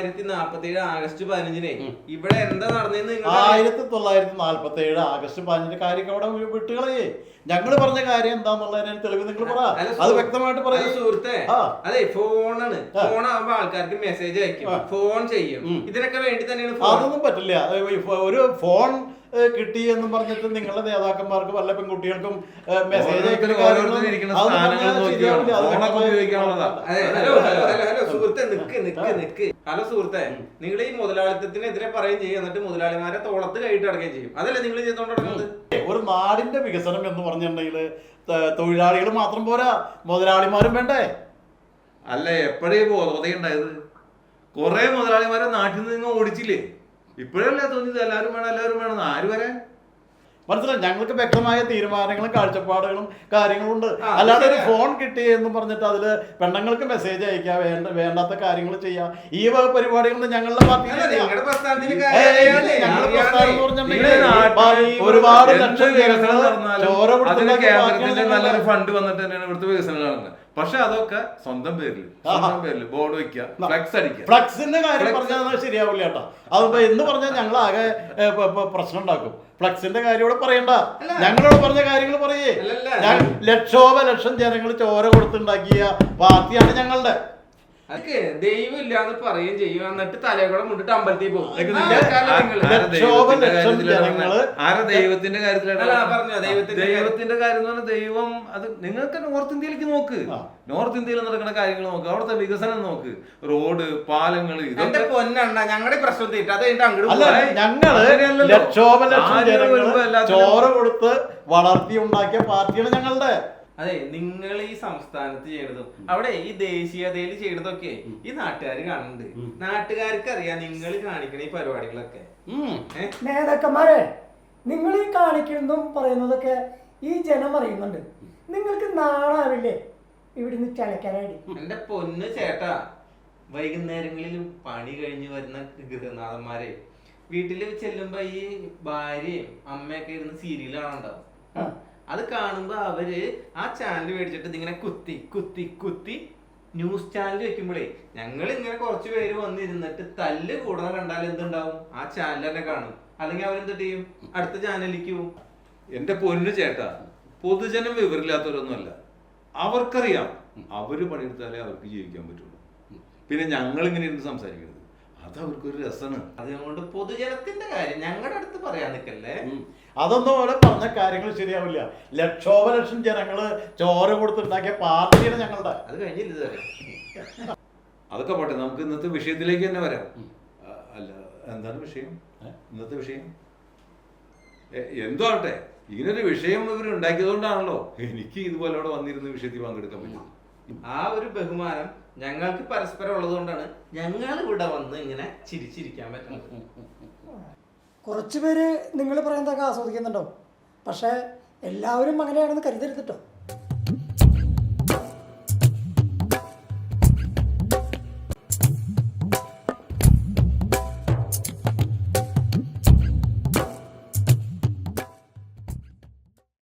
1947 August 15 ഇവിടെ എന്താ നടന്നെന്ന് 1947 August 15 കാര്യമൊക്കെ അവിടെ വിട്ടുകളയേ. ഞങ്ങള് പറഞ്ഞ കാര്യം എന്താന്നുള്ളതിന് തെളിവ് നിങ്ങൾ പറ, അത് വ്യക്തമായിട്ട് പറയാം. സുഹൃത്തെ, അതെ ഫോണാണ്. ഫോണാകുമ്പോ ആൾക്കാർക്ക് മെസ്സേജ് അയക്കും, ഫോൺ ചെയ്യും. ഇതിനൊക്കെ വേണ്ടി തന്നെയാണ്. അതൊന്നും പറ്റില്ല. ഒരു ഫോൺ കിട്ടി എന്ന് പറഞ്ഞിട്ട് നിങ്ങളുടെ നേതാക്കന്മാർക്ക് വല്ല പെൺകുട്ടികൾക്കും മെസ്സേജ് ഹലോ സുഹൃത്തെ, നിങ്ങൾ ഈ മുതലാളിത്തത്തിനെതിരെ പറയുകയും ചെയ്യും, എന്നിട്ട് മുതലാളിമാരെ തോളത്ത് കൈയിട്ട് അടക്കുകയും ചെയ്യും. അതല്ലേ നിങ്ങൾ ചെയ്തോണ്ടിരിക്കുന്നത്? ഒരു നാടിന്റെ വികസനം എന്ന് പറഞ്ഞിട്ടുണ്ടെങ്കിൽ തൊഴിലാളികൾ മാത്രം പോരാ, മുതലാളിമാരും വേണ്ടേ? അല്ല, എപ്പോഴേ ബോധോദയുണ്ടായത്? കുറെ മുതലാളിമാരെ നാട്ടിൽ നിന്ന് ഓടിച്ചില്ലേ? ഇപ്പോഴല്ലേ തോന്നിയത് എല്ലാവരും വേണം? ആര് വരാൻ? മനസ്സിലായി. ഞങ്ങൾക്ക് വ്യക്തമായ തീരുമാനങ്ങളും കാഴ്ചപ്പാടുകളും കാര്യങ്ങളും ഉണ്ട്. അല്ലാതെ ഒരു ഫോൺ കിട്ടി എന്ന് പറഞ്ഞിട്ട് അതില് പെണ്ണുങ്ങൾക്ക് മെസ്സേജ് അയക്കാം, വേണ്ടാത്ത കാര്യങ്ങൾ ചെയ്യാം, ഈ വക പരിപാടികളൊന്നും ഞങ്ങളുടെ പാർട്ടിയിൽ ഒരുപാട് ലക്ഷം കേന്ദ്രത്തിന്റെ നല്ലൊരു ഫണ്ട് വന്നിട്ട് തന്നെയാണ് ഇവിടുത്തെ വികസനം കാണുന്നത്. പക്ഷെ അതൊക്കെ സ്വന്തം പേരിൽ ബോർഡ് വെക്കുക, ഫ്ലക്സ് അടിക്കുക. ഫ്ലക്സിന്റെ കാര്യം പറഞ്ഞാൽ ശരിയാവില്ല കേട്ടോ. അതിപ്പോ എന്ന് പറഞ്ഞാൽ ഞങ്ങൾ ആകെ പ്രശ്നം ഉണ്ടാക്കും. ഫ്ലക്സിന്റെ കാര്യം ഇവിടെ പറയണ്ട, ഞങ്ങളോട് പറഞ്ഞ കാര്യങ്ങൾ പറയേ. ലക്ഷം ജനങ്ങൾ ചോര കൊടുത്തുണ്ടാക്കിയ പാർട്ടിയാണ് ഞങ്ങളുടെ. അതൊക്കെ ദൈവം ഇല്ലാന്ന് പറയുകയും ചെയ്യും, എന്നിട്ട് തലകൂടെ മുണ്ടിട്ട് അമ്പലത്തിൽ പോകും. ദൈവത്തിന്റെ കാര്യത്തിലാണ് ദൈവത്തിന്റെ കാര്യം എന്ന് പറഞ്ഞാൽ ദൈവം അത് നിങ്ങൾക്ക് നോർത്ത് ഇന്ത്യയിലേക്ക് നോക്ക്. നോർത്ത് ഇന്ത്യയിൽ നടക്കുന്ന കാര്യങ്ങൾ നോക്ക്, അവിടുത്തെ വികസനം നോക്ക്, റോഡ്, പാലങ്ങൾ. ഇതൊക്കെ പൊന്നണ്ട ഞങ്ങളുടെ പ്രശ്നം തീറ്റ. അത് ഞങ്ങള് ലക്ഷോപലക്ഷം ജനങ്ങൾ ചോര കൊടുത്ത് വളർത്തി ഉണ്ടാക്കിയ പാർട്ടിയാണ് ഞങ്ങളുടെ. അതെ, നിങ്ങൾ ഈ സംസ്ഥാനത്ത് ചെയ്യണതും അവിടെ ഈ ദേശീയതയിൽ ചെയ്യണതൊക്കെ ഈ നാട്ടുകാർ കാണുന്നുണ്ട്. നാട്ടുകാർക്ക് അറിയാം നിങ്ങൾ കാണിക്കണ ഈ പരിപാടികളൊക്കെ. നേതാക്കന്മാരെ, നിങ്ങൾ ഈ കാണിക്കുന്നതും പറയുന്നതൊക്കെ ഈ ജനം അറിയുന്നുണ്ട്. നിങ്ങൾക്ക് നാണാവില്ലേ ഇവിടുന്ന് ചലക്കാനായി? എന്റെ പൊന്ന് ചേട്ടാ, വൈകുന്നേരങ്ങളിൽ പണി കഴിഞ്ഞ് വരുന്ന ഗൃഹനാഥന്മാരെ വീട്ടിൽ ചെല്ലുമ്പോ ഈ ഭാര്യയും അമ്മയൊക്കെ ഇരുന്ന് സീരിയൽ കാണുന്നുണ്ടാവും. അത് കാണുമ്പോ അവര് ആ ചാനൽ മേടിച്ചിട്ട് ഇതിങ്ങനെ കുത്തി കുത്തി കുത്തി ന്യൂസ് ചാനൽ വെക്കുമ്പോഴേ ഞങ്ങൾ ഇങ്ങനെ കുറച്ച് പേര് വന്നിരുന്നിട്ട് തല്ല് കൂടാൻ കണ്ടാൽ എന്തുണ്ടാവും? ആ ചാനൽ തന്നെ കാണും. അല്ലെങ്കിൽ അവരെന്ത് ചെയ്യും? അടുത്ത ചാനലിലേക്ക് പോകും. എന്റെ പൊന്നു ചേട്ടാ, പൊതുജനം വിവരമില്ലാത്തവരൊന്നുമല്ല. അവർക്കറിയാം അവര് പണിയെടുത്താലേ അവർക്ക് ജീവിക്കാൻ പറ്റുള്ളൂ. പിന്നെ ഞങ്ങൾ ഇങ്ങനെ ഇരുന്ന് സംസാരിക്കുന്നത് അത് അവർക്കൊരു രസമാണ്. അതുകൊണ്ട് പൊതുജനത്തിന്റെ കാര്യം ഞങ്ങളുടെ അടുത്ത് പറയാൻ നിൽക്കല്ലേ. അതൊന്നും പോലെ പറഞ്ഞ കാര്യങ്ങൾ ശരിയാവില്ല. ലക്ഷോപലക്ഷം ജനങ്ങള് ചോര കൊടുത്തുണ്ടാക്കിയ പാർട്ടിയാണ് ഞങ്ങളുടെ. അത് കഴിഞ്ഞില്ല. അതൊക്കെ പോട്ടെ, നമുക്ക് ഇന്നത്തെ വിഷയത്തിലേക്ക് തന്നെ വരാം. അല്ല, എന്താണ് വിഷയം? ഇന്നത്തെ വിഷയം എന്തോ ആവട്ടെ, ഇങ്ങനൊരു വിഷയം ഇവർ ഉണ്ടാക്കിയതുകൊണ്ടാണല്ലോ എനിക്ക് ഇതുപോലെ അവിടെ വന്നിരുന്ന വിഷയത്തിൽ പങ്കെടുക്കാൻ പറ്റും. ആ ഒരു ബഹുമാനം ഞങ്ങൾക്ക് പരസ്പരം ഉള്ളത് കൊണ്ടാണ് ഞങ്ങൾ ഇവിടെ വന്ന് ഇങ്ങനെ ചിരിച്ചിരിക്കാൻ പറ്റുന്നത്. കുറച്ചു പേര് നിങ്ങൾ പറയുന്നതൊക്കെ ആസ്വദിക്കുന്നുണ്ടോ, പക്ഷെ എല്ലാവരും അങ്ങനെയാണെന്ന് കരുതരുത് കേട്ടോ.